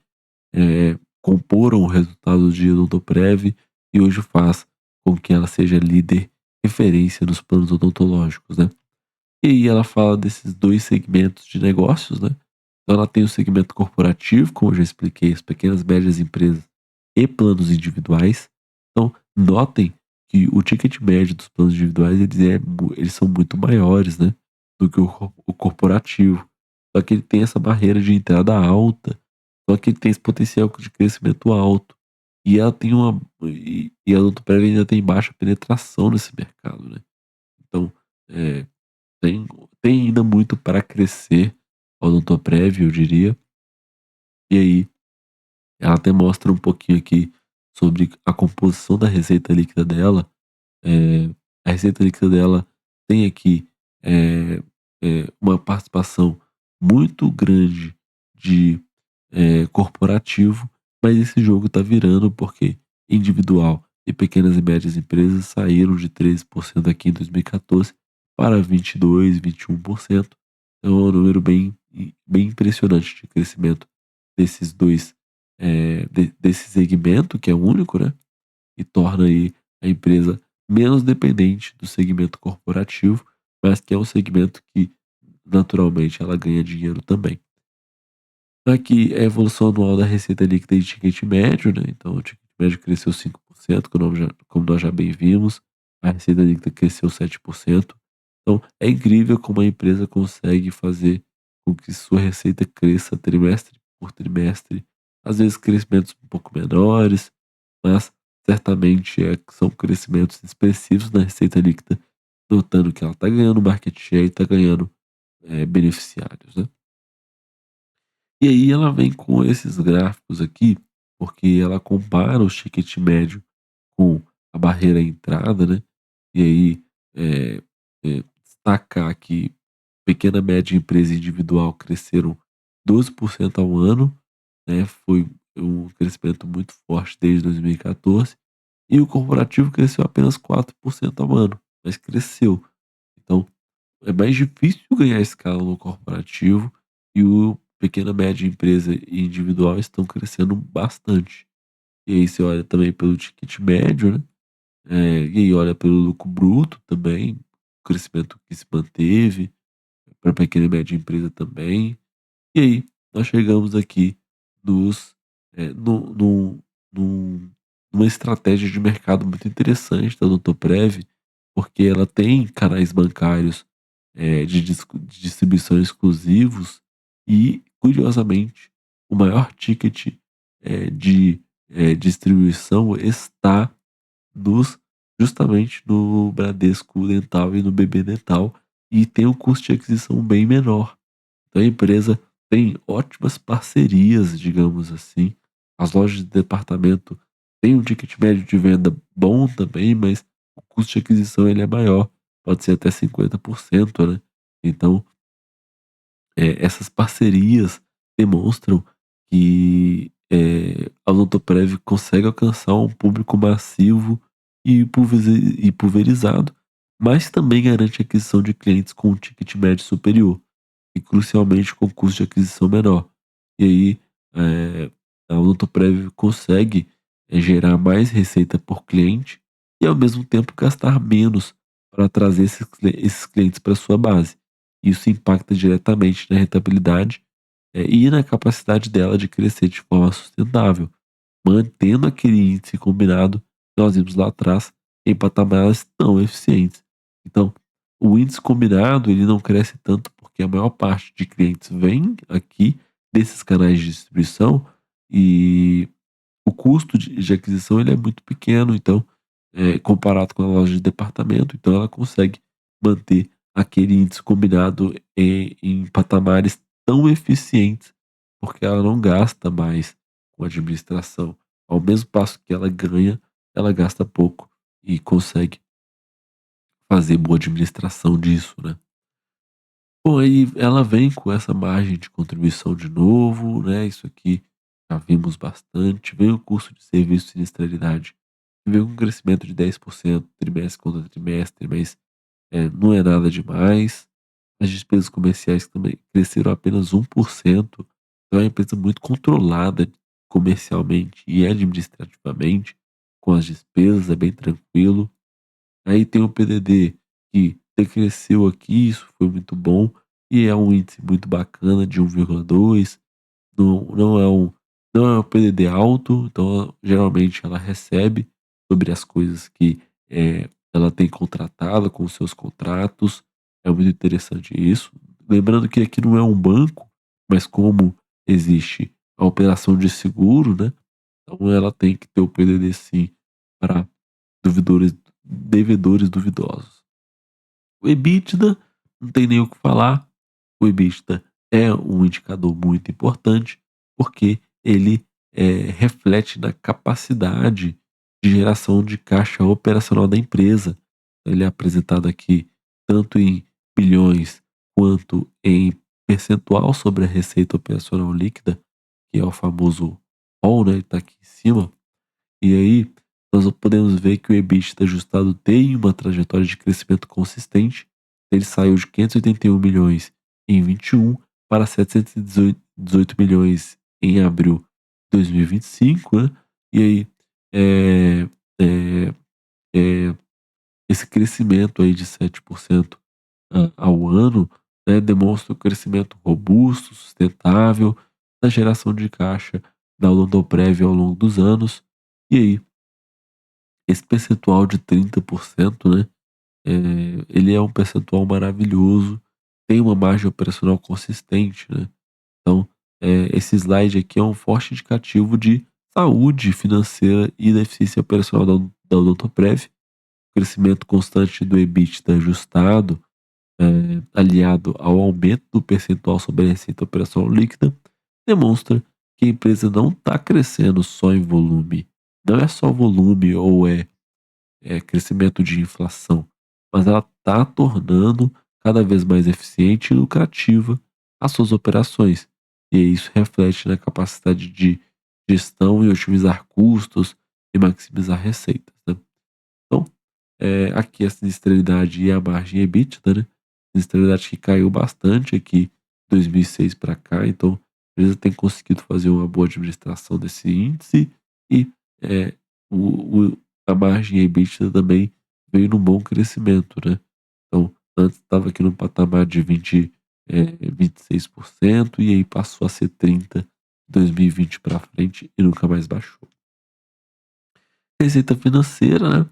Speaker 1: comporam o resultado de Odontoprev e hoje faz com que ela seja líder referência nos planos odontológicos, né. E aí ela fala desses 2 segmentos de negócios, né. Então ela tem o segmento corporativo, como eu já expliquei, as pequenas e médias empresas e planos individuais. Então, notem que o ticket médio dos planos individuais eles são muito maiores, né, do que o corporativo. Só que ele tem essa barreira de entrada alta, só que ele tem esse potencial de crescimento alto. E ela tem a Odontoprev ainda tem baixa penetração nesse mercado, né. Então, eh tem tem ainda muito para crescer a Odontoprev, eu diria. E aí, ela até mostra um pouquinho aqui sobre a composição da receita líquida dela. Eh, a receita líquida dela tem aqui, eh uma participação muito grande de, corporativo, mas esse jogo tá virando, porque individual e pequenas e médias empresas saíram de 13% aqui em 2014 para 22, 21%. Então é um número bem impressionante de crescimento desses 2, desse segmento que é único, né, e torna aí a empresa menos dependente do segmento corporativo, mas que é um segmento que naturalmente ela ganha dinheiro também. Aqui é a evolução anual da receita líquida e ticket médio, né, então o ticket médio cresceu 5%, como nós já bem vimos, a receita líquida cresceu 7%. Então é incrível como a empresa consegue fazer com que sua receita cresça trimestre por trimestre, às vezes crescimentos um pouco menores, mas certamente, são crescimentos expressivos na receita líquida, notando que ela está ganhando market share e está ganhando, beneficiários, né. E aí ela vem com esses gráficos aqui, porque ela compara o ticket médio com a barreira à entrada, né, e aí, destacar que pequena, média empresa individual cresceram 12% ao ano, né, foi um crescimento muito forte desde 2014, e o corporativo cresceu apenas 4% ao ano, mas cresceu. Então, é mais difícil ganhar escala no corporativo e o pequena, média empresa e individual estão crescendo bastante. E aí você olha também pelo ticket médio, né, e aí olha pelo lucro bruto também, o crescimento que se manteve, para pequena e média empresa também. E aí, nós chegamos aqui nos eh, no num num numa estratégia de mercado muito interessante da Odontoprev, porque ela tem canais bancários, de distribuição exclusivos e, curiosamente, o maior ticket, de, distribuição está nos justamente no Bradesco Dental e no BB Dental, e tem um custo de aquisição bem menor. Então a empresa tem ótimas parcerias, digamos assim. As lojas de departamento têm um ticket médio de venda bom também, mas o custo de aquisição ele é maior, pode ser até 50%, né. Então, essas parcerias demonstram que, a Odontoprev consegue alcançar um público massivo e pulverizado, mas também garante a aquisição de clientes com um ticket médio superior e, crucialmente, com custo de aquisição menor. E aí, a Odontoprev consegue, gerar mais receita por cliente e, ao mesmo tempo, gastar menos para trazer esses clientes para sua base. Isso impacta diretamente na rentabilidade, e na capacidade dela de crescer de forma sustentável, mantendo aquele índice combinado que nós vimos lá atrás em patamares tão eficientes. Então, o índice combinado ele não cresce tanto porque a maior parte de clientes vem aqui desses canais de distribuição e o custo de aquisição ele é muito pequeno, então, comparado com a loja de departamento, então ela consegue manter aquele índice combinado em patamares tão eficientes, porque ela não gasta mais com administração. Ao mesmo passo que ela ganha, ela gasta pouco e consegue fazer boa administração disso, né. Bom, aí ela vem com essa margem de contribuição de novo, né, isso aqui já vimos bastante. Vem o custo de serviço e sinistralidade, que veio com um crescimento de 10% trimestre contra trimestre, mas, não é nada demais. As despesas comerciais também cresceram apenas 1%, então é uma empresa muito controlada comercialmente e administrativamente, com as despesas, é bem tranquilo. Aí tem o PDD que decresceu aqui, isso foi muito bom, e é um índice muito bacana de 1,2, não é um PDD alto, então geralmente ela recebe sobre as coisas que, ela tem contratado com os seus contratos, é muito interessante isso. Lembrando que aqui não é um banco, mas como existe a operação de seguro, né, então ela tem que ter o PDD sim para Duvidores devedores duvidosos. O EBITDA, não tem nem o que falar, o EBITDA é um indicador muito importante, porque ele, reflete na capacidade de geração de caixa operacional da empresa. Ele é apresentado aqui tanto em bilhões quanto em percentual sobre a receita operacional líquida, que é o famoso ROL, né, está aqui em cima. E aí, nós podemos ver que o EBITDA ajustado tem uma trajetória de crescimento consistente. Ele saiu de 581 milhões em 21 para 718 milhões em abril de 2025, né? E aí, é, é, é, esse crescimento aí de 7% ao ano, né, demonstra um crescimento robusto, sustentável, na geração de caixa da Odontoprev ao longo dos anos. E aí, esse percentual de 30%, né, ele é um percentual maravilhoso, tem uma margem operacional consistente, né. Então, esse slide aqui é um forte indicativo de saúde financeira e da eficiência operacional da Odontoprev. O crescimento constante do EBITDA ajustado, aliado ao aumento do percentual sobre a receita operacional líquida, demonstra que a empresa não está crescendo só em volume. Não é só volume ou crescimento de inflação, mas ela está tornando cada vez mais eficiente e lucrativa as suas operações. E isso reflete na capacidade de gestão e otimizar custos e maximizar receitas, né. Então, aqui a sinistralidade e a margem EBITDA, né. Sinistralidade que caiu bastante aqui de 2006 para cá, então a empresa tem conseguido fazer uma boa administração desse índice e, eh, o a margem EBITDA também veio num bom crescimento, né. Então, antes estava aqui no patamar de 26% e aí passou a ser 30 de 2020 para frente e nunca mais baixou. Receita financeira, né.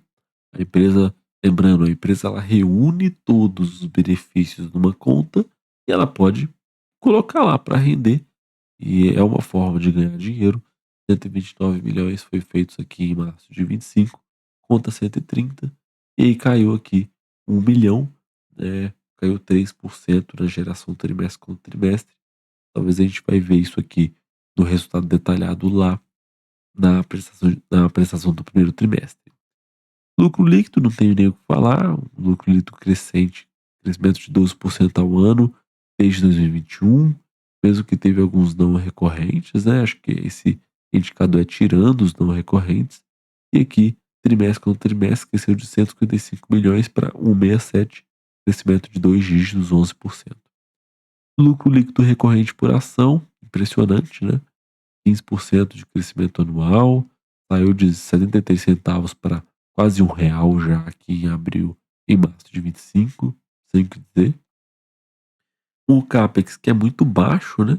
Speaker 1: A empresa lembrando, a empresa ela reúne todos os benefícios numa conta e ela pode colocar lá para render, e é uma forma de ganhar dinheiro. 129 milhões foi feitos aqui em março de 25, conta 130, e aí caiu aqui 1 milhão, né, caiu 3% na geração trimestre contra trimestre. Talvez a gente vai ver isso aqui no resultado detalhado lá na prestação do primeiro trimestre. Lucro líquido, não tenho nem o que falar, um lucro líquido crescente, crescimento de 12% ao ano desde 2021, mesmo que teve alguns não recorrentes, né, acho que esse indicador é tirando os não recorrentes, e aqui trimestre contra trimestre, cresceu de 155 milhões para 167, crescimento de dois dígitos, 11%. Lucro líquido recorrente por ação, impressionante, né? 15% de crescimento anual, saiu de 73 centavos para quase R$ 1 já aqui em março de 25, sem o que dizer. O CAPEX, que é muito baixo, né?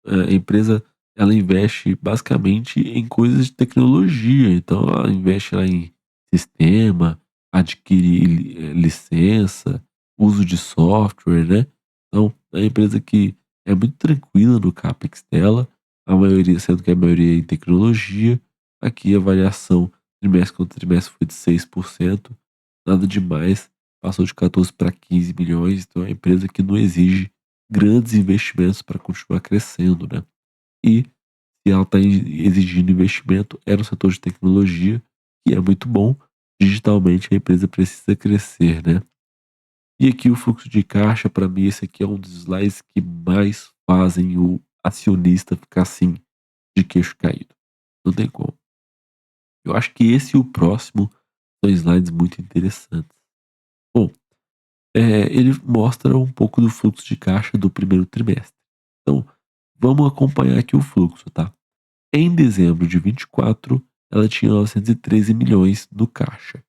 Speaker 1: A empresa, ela investe basicamente em coisas de tecnologia, então ela investe lá em sistema, adquirir licença, uso de software, né? Então, é uma empresa que é muito tranquila no CAPEX dela, a maioria, sendo que a maioria é em tecnologia. Aqui a variação trimestre contra trimestre foi de 6%, nada demais, passou de 14 para 15 milhões, então é uma empresa que não exige grandes investimentos para continuar crescendo, né? E se ela está exigindo investimento, é no setor de tecnologia, que é muito bom. Digitalmente, a empresa precisa crescer, né? E aqui o fluxo de caixa, para mim, esse aqui é um dos slides que mais fazem o acionista ficar assim, de queixo caído. Não tem como. Eu acho que esse e o próximo são slides muito interessantes. Bom, ele mostra um pouco do fluxo de caixa do primeiro trimestre. Então, vamos acompanhar aqui o fluxo, tá? Em dezembro de 24, ela tinha 913 milhões no caixa.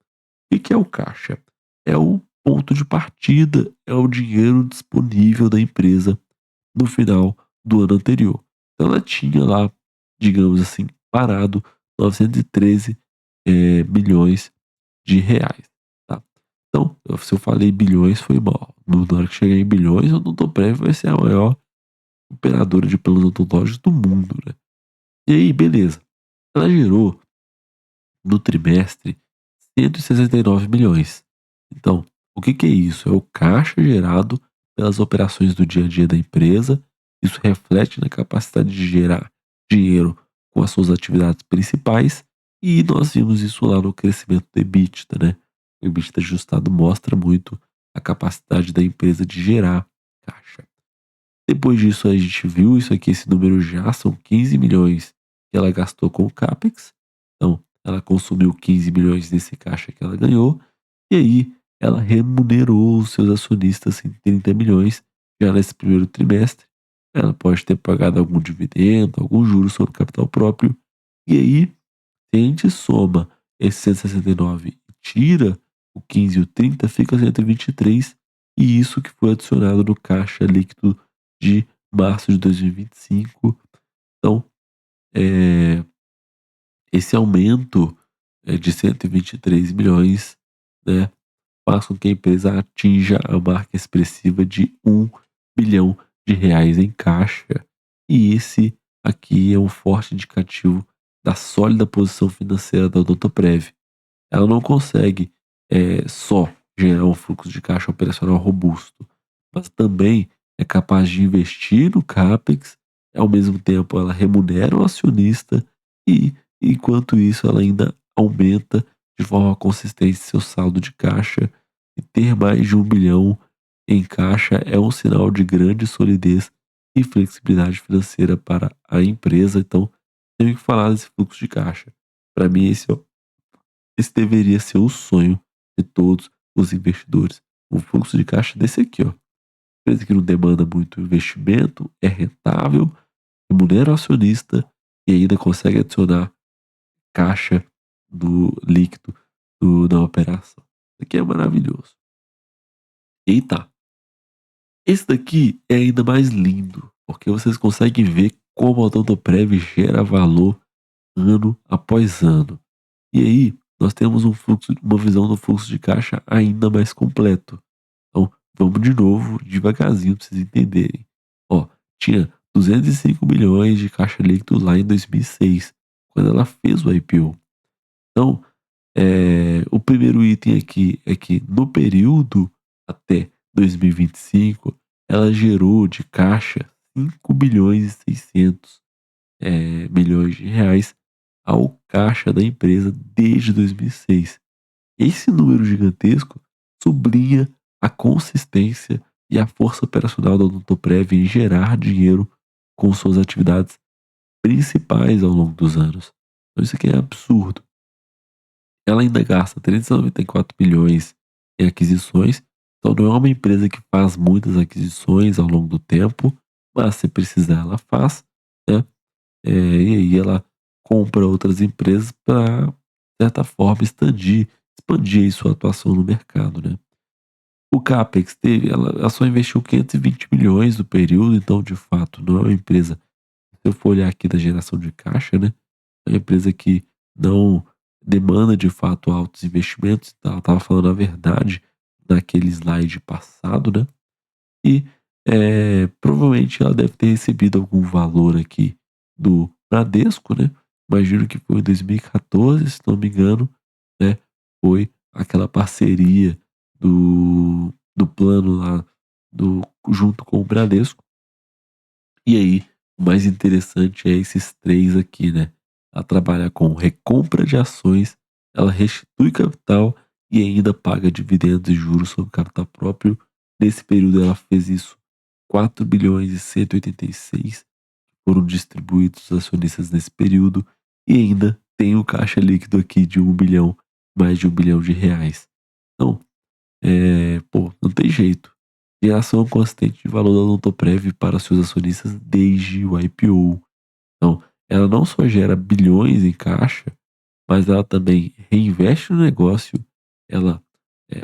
Speaker 1: O que é o caixa? É o ponto de partida, é o dinheiro disponível da empresa no final do ano anterior. Então ela tinha lá, digamos assim, parado 913 milhões de reais. Tá? Então, se eu falei bilhões, foi mal. Na hora que chegar em bilhões, o Odontoprev vai ser a maior operadora de planos odontológicos do mundo, né? E aí, beleza. Ela gerou, no trimestre, 169 milhões. Então, o que é isso? É o caixa gerado pelas operações do dia a dia da empresa. Isso reflete na capacidade de gerar dinheiro com as suas atividades principais. E nós vimos isso lá no crescimento do EBITDA, né? O EBITDA ajustado mostra muito a capacidade da empresa de gerar caixa. Depois disso, a gente viu isso aqui, esse número já são 15 milhões que ela gastou com o CAPEX. Então, ela consumiu 15 milhões desse caixa que ela ganhou. E aí, ela remunerou os seus acionistas em 30 milhões já nesse primeiro trimestre. Ela pode ter pagado algum dividendo, algum juro sobre o capital próprio. E aí, se a gente soma esse 169 e tira o 15 e o 30, fica 123. E isso que foi adicionado no caixa líquido de março de 2025. Então, esse aumento de 123 milhões, né, faz com que a empresa atinja a marca expressiva de 1 bilhão de reais em caixa. E esse aqui é um forte indicativo da sólida posição financeira da Odontoprev. Ela não consegue só gerar um fluxo de caixa operacional robusto, mas também é capaz de investir no CAPEX, ao mesmo tempo ela remunera o acionista e, enquanto isso, ela ainda aumenta de forma consistente seu saldo de caixa. E ter mais de 1 bilhão em caixa é um sinal de grande solidez e flexibilidade financeira para a empresa. Então, tenho que falar desse fluxo de caixa. Para mim, esse deveria ser o sonho de todos os investidores. Um fluxo de caixa desse aqui, ó. Empresa que não demanda muito investimento, é rentável, remunera o acionista e ainda consegue adicionar caixa do líquido da operação. Isso aqui é maravilhoso. Eita, esse daqui é ainda mais lindo, porque vocês conseguem ver como a Odontoprev gera valor ano após ano. E aí, nós temos uma visão do fluxo de caixa ainda mais completo. Então, vamos de novo, devagarzinho, para vocês entenderem. Ó, tinha 205 milhões de caixa líquido lá em 2006, quando ela fez o IPO. Então, o primeiro item aqui é que no período até 2025, ela gerou de caixa 5 bilhões e 600 milhões de reais ao caixa da empresa desde 2006. Esse número gigantesco sublinha a consistência e a força operacional da Odontoprev em gerar dinheiro com suas atividades principais ao longo dos anos. Então isso aqui é absurdo. ela ainda gasta 394 milhões em aquisições, então não é uma empresa que faz muitas aquisições ao longo do tempo, mas se precisar ela faz, né, e aí ela compra outras empresas para, de certa forma, expandir aí sua atuação no mercado, né. O Capex teve ela só investiu 520 milhões no período, então de fato não é uma empresa, se eu for olhar aqui da geração de caixa, né, é uma empresa que não demanda de fato altos investimentos, tá, ela estava falando a verdade naquele slide passado, né, e, provavelmente ela deve ter recebido algum valor aqui do Bradesco, né, imagino que foi em 2014, se não me engano, né, foi aquela parceria do plano lá do junto com o Bradesco. E aí, o mais interessante é esses 3 aqui, né. Ela trabalha com recompra de ações, ela restitui capital e ainda paga dividendos e juros sobre capital próprio. Nesse período ela fez isso, 4.186 foram distribuídos aos acionistas nesse período, e ainda tem o caixa líquido aqui de 1.000.000.000, mais de R$ 1.000.000.000. Então, pô, não tem jeito. Geração consistente de valor da Odontoprev para seus acionistas desde o IPO. Então, ela não só gera bilhões em caixa, mas ela também reinveste no negócio, ela,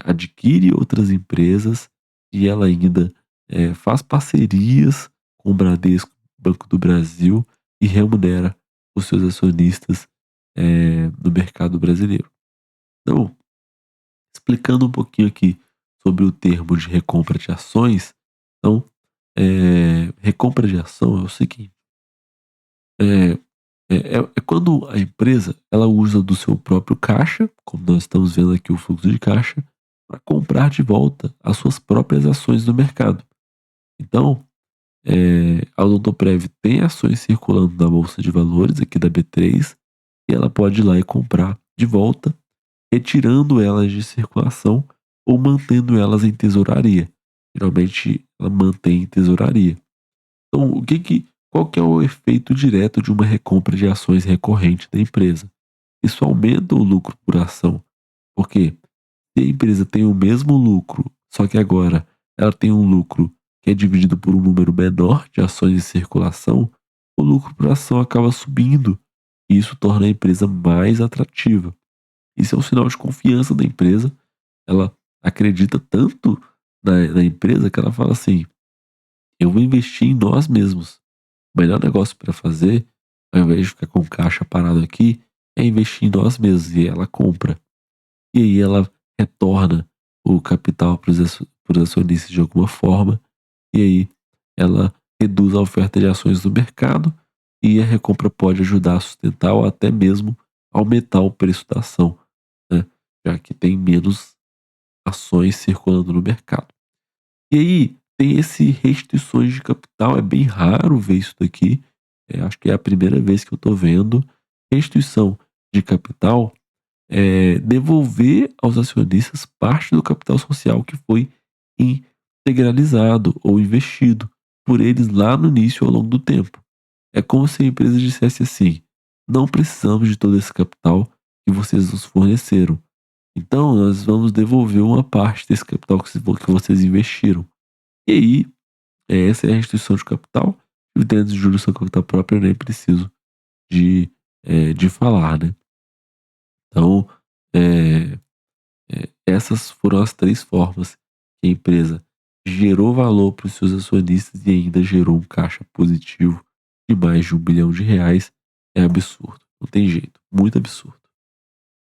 Speaker 1: adquire outras empresas e ela ainda, faz parcerias com o Bradesco, Banco do Brasil, e remunera os seus acionistas, no mercado brasileiro. Então, explicando um pouquinho aqui sobre o termo de recompra de ações, então, recompra de ação é o seguinte, é é quando a empresa ela usa do seu próprio caixa, como nós estamos vendo aqui o fluxo de caixa, para comprar de volta as suas próprias ações no mercado. Então, a Odontoprev tem ações circulando na bolsa de valores aqui da B3 e ela pode ir lá e comprar de volta, retirando elas de circulação ou mantendo elas em tesouraria. Geralmente ela mantém em tesouraria. Então, qual que é o efeito direto de uma recompra de ações recorrente da empresa? Isso aumenta o lucro por ação, porque se a empresa tem o mesmo lucro, só que agora ela tem um lucro que é dividido por um número menor de ações em circulação, o lucro por ação acaba subindo e isso torna a empresa mais atrativa. Isso é um sinal de confiança da empresa. Ela acredita tanto na empresa que ela fala assim: eu vou investir em nós mesmos. O melhor negócio para fazer, ao invés de ficar com o caixa parado aqui, é investir em nós mesmos. E ela compra. E aí ela retorna o capital para os acionistas de alguma forma. E aí ela reduz a oferta de ações no mercado. E a recompra pode ajudar a sustentar ou até mesmo aumentar o preço da ação, né? Já que tem menos ações circulando no mercado. E aí, tem esse restituições de capital, é bem raro ver isso daqui, acho que é a primeira vez que eu tô vendo. Restituição de capital é devolver aos acionistas parte do capital social que foi integralizado ou investido por eles lá no início ao longo do tempo. É como se a empresa dissesse assim: "Não precisamos de todo esse capital que vocês nos forneceram, então nós vamos devolver uma parte desse capital que vocês investiram". E aí, essa é a restituição de capital. Dividendos de juros sobre capital próprio eu nem preciso de falar, né. Então, eh essas foram as 3 formas que a empresa gerou valor para os seus acionistas e ainda gerou um caixa positivo de mais de R$ 1 bilhão. É absurdo, não tem jeito, muito absurdo.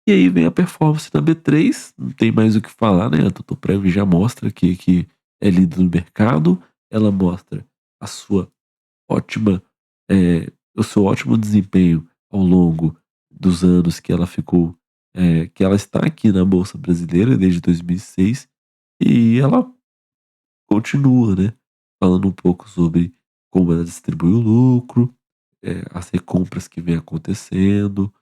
Speaker 1: E aí vem a performance da B3, não tem mais o que falar, né, a Totoprev já mostra que é líder no mercado, ela mostra a sua ótima, o seu ótimo desempenho ao longo dos anos que ela ficou, que ela está aqui na bolsa brasileira desde 2006, e ela continua, né, falando um pouco sobre como ela distribui o lucro, as recompras que vem acontecendo,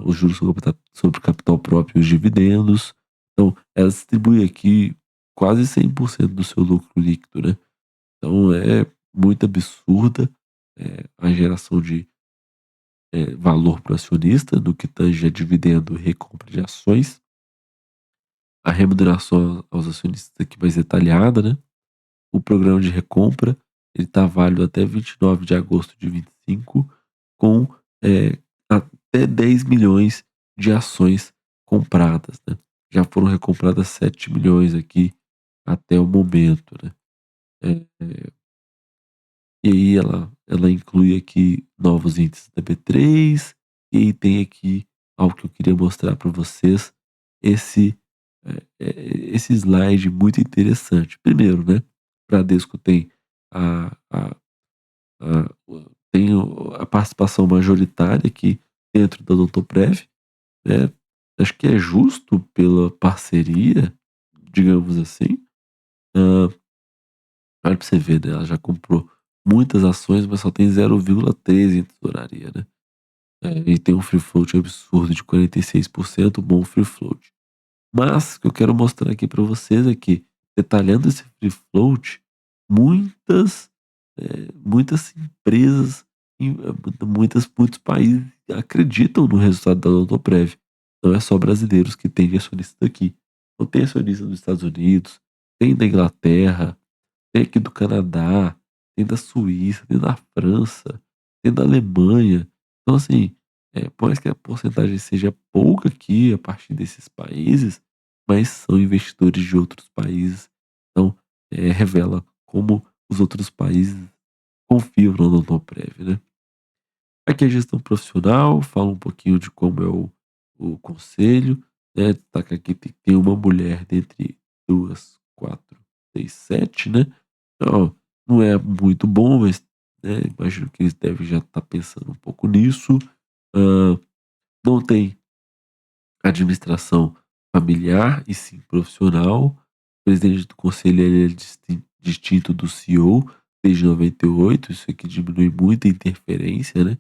Speaker 1: os juros sobre capital próprio e os dividendos. Então, ela distribui aqui quase 100% do seu lucro líquido, né. Então é muito absurda, a geração valor para o acionista, no que tange a dividendo e recompra de ações. A remuneração aos acionistas aqui mais detalhada, né? O programa de recompra, ele está válido até 29 de agosto de 25, com até 10 milhões de ações compradas, né? Já foram recompradas 7 milhões aqui até o momento, né? E aí ela inclui aqui novos índices da B3, e aí tem aqui algo que eu queria mostrar para vocês, esse, esse slide muito interessante. Primeiro, né, Bradesco tem a a participação majoritária aqui dentro da Odontoprev, né, acho que é justo pela parceria, digamos assim. Olha pra você ver, né, ela já comprou muitas ações, mas só tem 0,13 em tesouraria, né. E tem um free float absurdo de 46%, bom free float. Mas o que eu quero mostrar aqui para vocês é que, detalhando esse free float, muitas, muitas empresas, muitos países acreditam no resultado da Odontoprev. Não é só brasileiros que têm acionistas aqui. Então tem acionistas dos Estados Unidos, tem da Inglaterra, tem aqui do Canadá, tem da Suíça, tem da França, tem da Alemanha. Então, assim, por mais que a porcentagem seja pouca aqui a partir desses países, mas são investidores de outros países. Então, revela como os outros países confiam no Odontoprev, né? Aqui a gestão profissional, fala um pouquinho de como é o conselho, né? Destaca aqui que tem uma mulher dentre duas, quatro, seis, sete, né? Então, não é muito bom, mas, né, imagino que eles devem já estar pensando um pouco nisso. Hã, não tem administração familiar e sim profissional. O presidente do conselho ele é distinto do CEO desde 98, isso aqui diminui muito a interferência, né,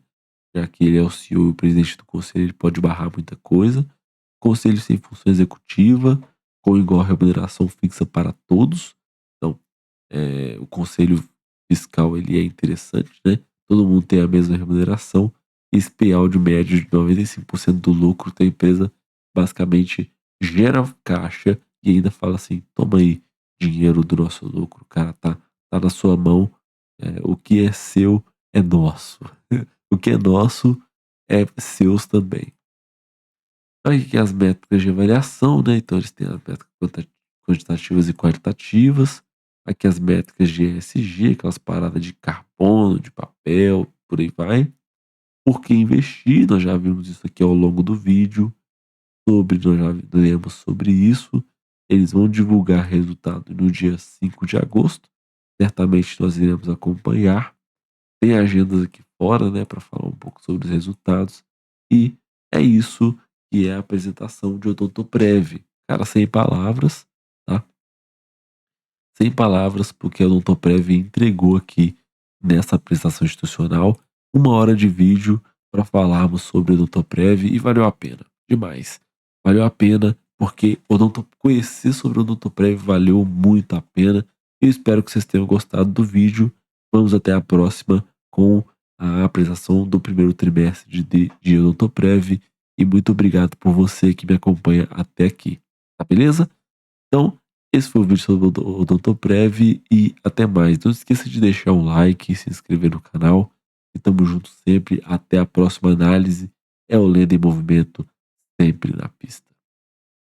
Speaker 1: já que ele é o CEO e o presidente do conselho, ele pode barrar muita coisa. Conselho sem função executiva, com igual remuneração fixa para todos. Então, o conselho fiscal ele é interessante, né? Todo mundo tem a mesma remuneração. Esse payout médio de 95% do lucro da empresa basicamente gera caixa e ainda fala assim: toma aí dinheiro do nosso lucro, cara, tá na sua mão. O que é seu é nosso. O que é nosso é seus também. Aí as métricas de avaliação, né? Então eles têm as métricas quantitativas e qualitativas. Aqui as métricas de ESG, aquelas paradas de carbono, de papel, por aí vai. Por que investir? Nós já vimos isso aqui ao longo do vídeo. Nós já lemos sobre isso. Eles vão divulgar resultado no dia 5 de agosto. Certamente nós iremos acompanhar. Tem agendas aqui fora, né, para falar um pouco sobre os resultados. E é isso que é a apresentação de Odontoprev. Cara, sem palavras, tá? Sem palavras, porque a Odontoprev entregou aqui nessa apresentação institucional 1 hora de vídeo para falarmos sobre Odontoprev e valeu a pena, demais. Valeu a pena porque conhecer sobre Odontoprev valeu muito a pena. Eu espero que vocês tenham gostado do vídeo. Vamos até a próxima com a apresentação do primeiro trimestre de Odontoprev. E muito obrigado por você que me acompanha até aqui. Tá beleza? Então, esse foi o vídeo sobre o Odontoprev e até mais. Não esqueça de deixar um like, se inscrever no canal. E tamo junto sempre. Até a próxima análise. É o Lenda em Movimento, sempre na pista.